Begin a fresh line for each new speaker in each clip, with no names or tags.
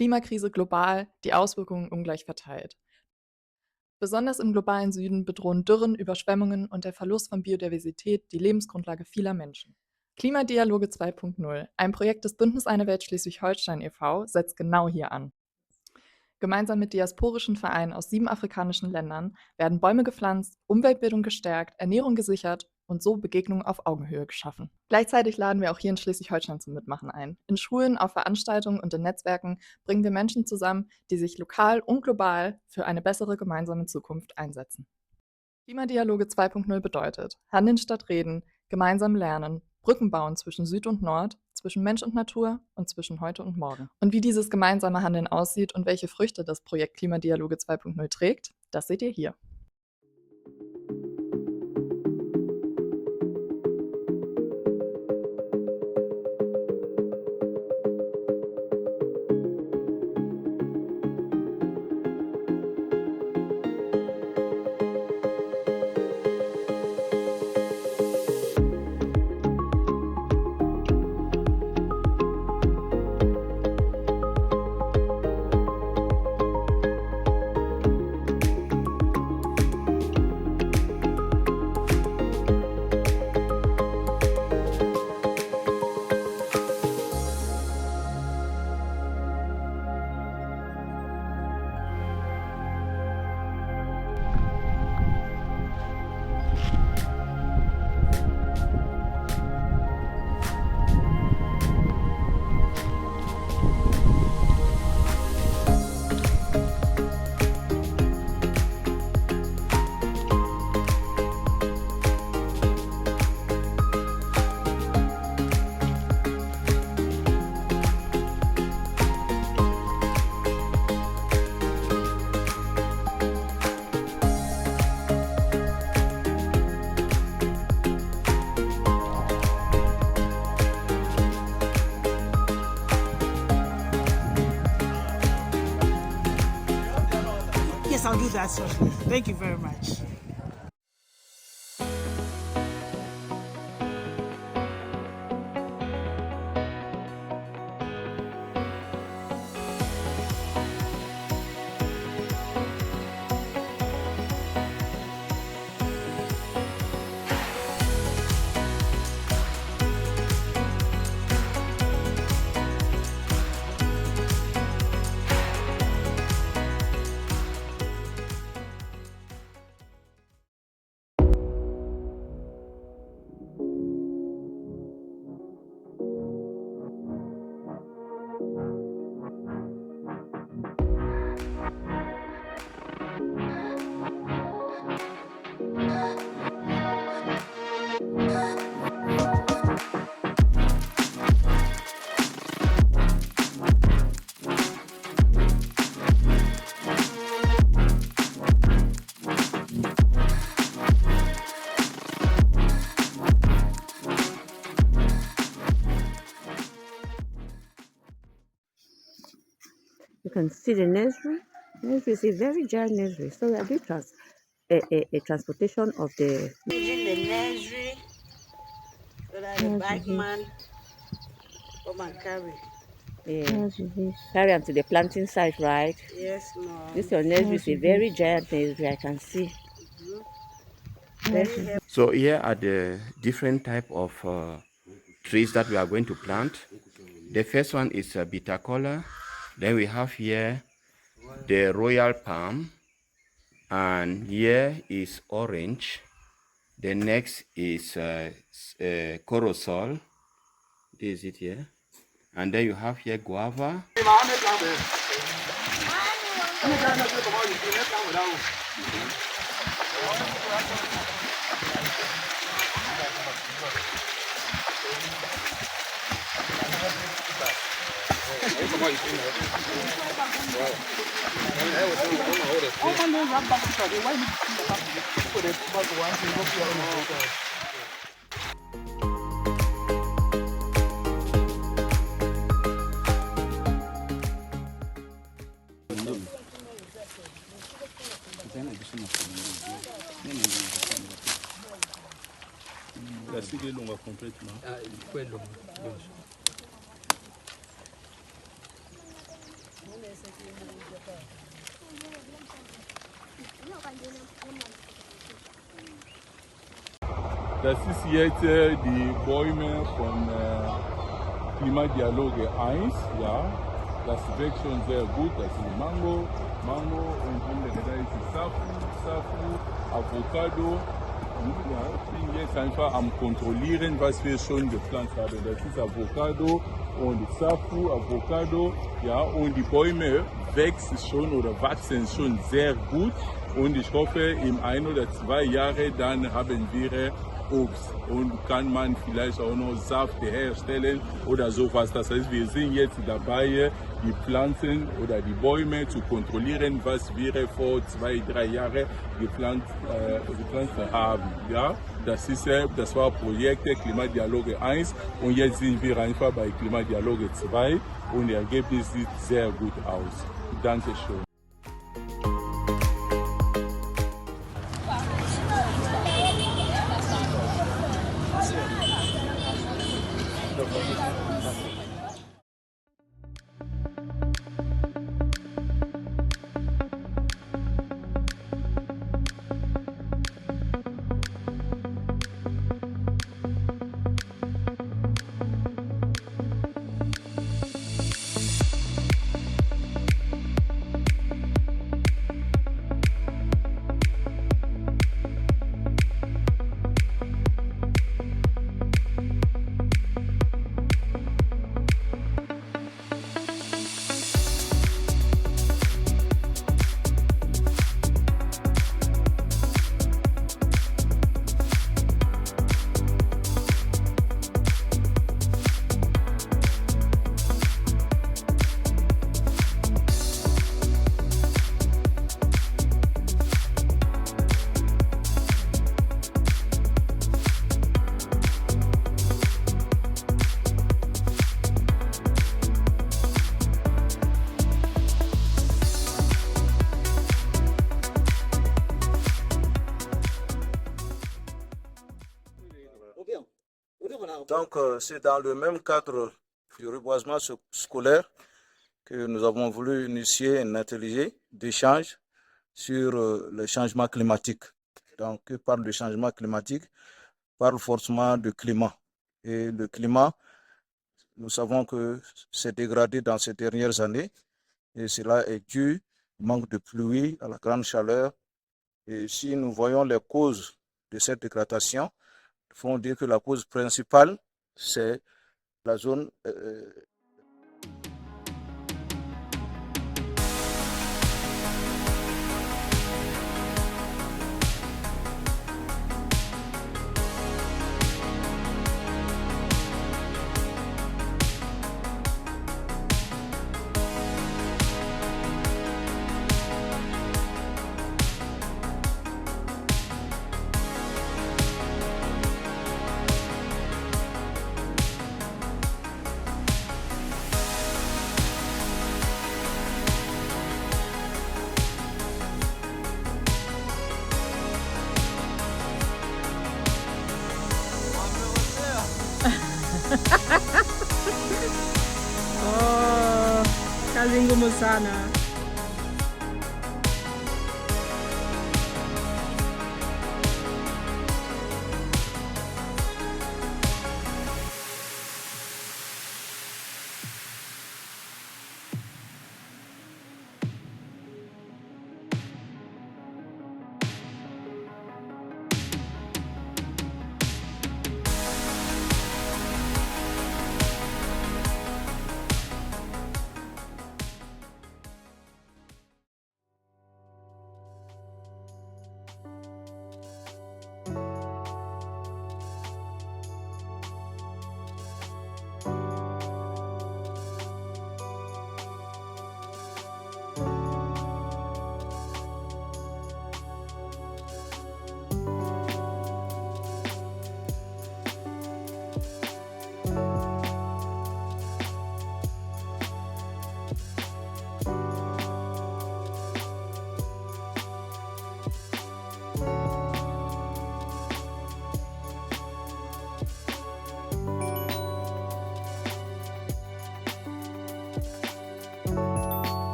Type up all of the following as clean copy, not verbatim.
Klimakrise global, die Auswirkungen ungleich verteilt. Besonders im globalen Süden bedrohen Dürren, Überschwemmungen und der Verlust von Biodiversität die Lebensgrundlage vieler Menschen. Klimadialoge 2.0, ein Projekt des Bündnis Eine Welt Schleswig-Holstein e.V., setzt genau hier an. Gemeinsam mit diasporischen Vereinen aus 7 afrikanischen Ländern werden Bäume gepflanzt, Umweltbildung gestärkt, Ernährung gesichert und so Begegnungen auf Augenhöhe geschaffen. Gleichzeitig laden wir auch hier in Schleswig-Holstein zum Mitmachen ein. In Schulen, auf Veranstaltungen und in Netzwerken bringen wir Menschen zusammen, die sich lokal und global für eine bessere gemeinsame Zukunft einsetzen. Klimadialoge 2.0 bedeutet Handeln statt Reden, gemeinsam lernen, Brücken bauen zwischen Süd und Nord, zwischen Mensch und Natur und zwischen heute und morgen. Und wie dieses gemeinsame Handeln aussieht und welche Früchte das Projekt Klimadialoge 2.0 trägt, das seht ihr hier.
Yes, I'll do that shortly. Thank you very much.
You can see the nursery. Nursery is a very giant nursery. So we are doing a transportation of the
Using the nursery so that the bike man come and carry.
carry them to the planting site, right?
Yes, mom.
This your nursery is a very giant nursery. I can see.
Very helpful.
So here are the different type of trees that we are going to plant. The first one is bitter cola. Then we have here the royal palm, and here is orange. The next is corosol. This is it here. And then you have here guava.
La cible est longue complètement.
Ah, il faut être long.
Das ist jetzt die Bäume von Klimadialoge 1. Ja. Das wächst schon sehr gut. Das ist Mango und da ist Safu, Avocado. Und ja, ich bin jetzt einfach am Kontrollieren, was wir schon gepflanzt haben. Das ist Avocado und Safu, Avocado. Ja, und die Bäume wachsen schon sehr gut. Und ich hoffe, in 1 oder 2 Jahren dann haben wir Obst und kann man vielleicht auch noch Saft herstellen oder sowas. Das heißt, wir sind jetzt dabei, die Pflanzen oder die Bäume zu kontrollieren, was wir vor 2, 3 Jahren gepflanzt haben. Ja? Das war Projekt Klimadialoge 1 und jetzt sind wir einfach bei Klimadialoge 2 und das Ergebnis sieht sehr gut aus. Dankeschön.
Donc, c'est dans le même cadre du reboisement scolaire que nous avons voulu initier un atelier d'échange sur le changement climatique. Donc, qui parle de changement climatique, parle forcément de climat. Et le climat, nous savons que c'est dégradé dans ces dernières années et cela est dû au manque de pluie, à la grande chaleur. Et si nous voyons les causes de cette dégradation, il faut dire que la cause principale, c'est la zone
Oh, kazi ngumu sana.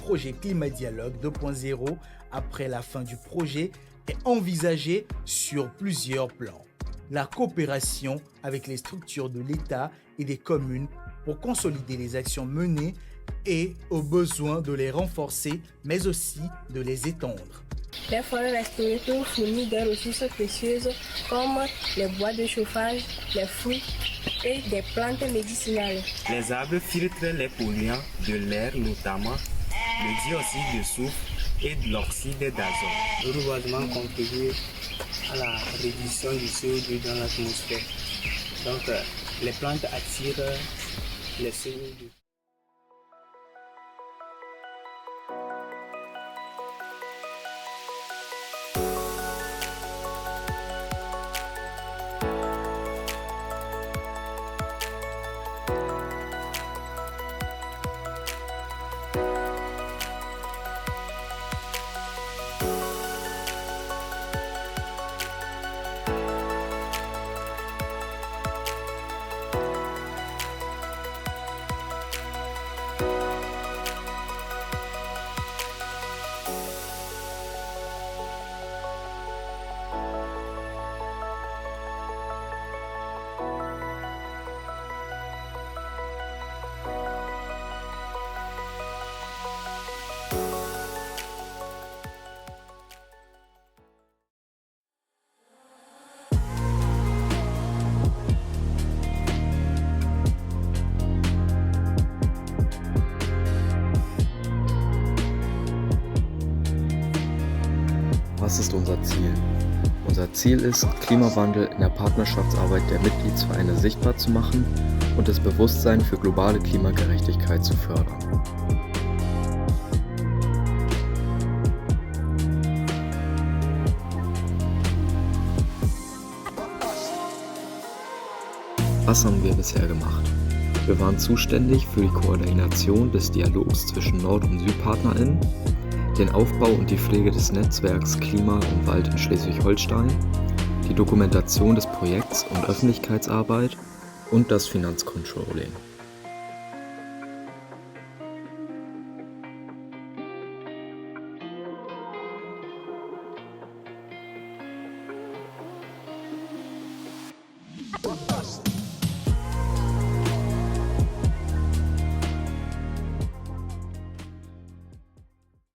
projet Climat Dialogue 2.0 après la fin du projet est envisagé sur plusieurs plans. La coopération avec les structures de l'État et des communes pour consolider les actions menées et au besoin de les renforcer, mais aussi de les étendre.
Les forêts restaurées peuvent fournir des ressources précieuses comme les bois de chauffage, les fruits et des plantes médicinales.
Les arbres filtrent les polluants de l'air, notamment le dioxyde de soufre et de l'oxyde d'azote. Le reboisement contribue à la réduction du CO2 dans l'atmosphère. Donc, les plantes attirent les CO2.
Was ist unser Ziel? Unser Ziel ist, Klimawandel in der Partnerschaftsarbeit der Mitgliedsvereine sichtbar zu machen und das Bewusstsein für globale Klimagerechtigkeit zu fördern. Was haben wir bisher gemacht? Wir waren zuständig für die Koordination des Dialogs zwischen Nord- und SüdpartnerInnen, den Aufbau und die Pflege des Netzwerks Klima und Wald in Schleswig-Holstein, die Dokumentation des Projekts und Öffentlichkeitsarbeit und das Finanzcontrolling.
Podcast.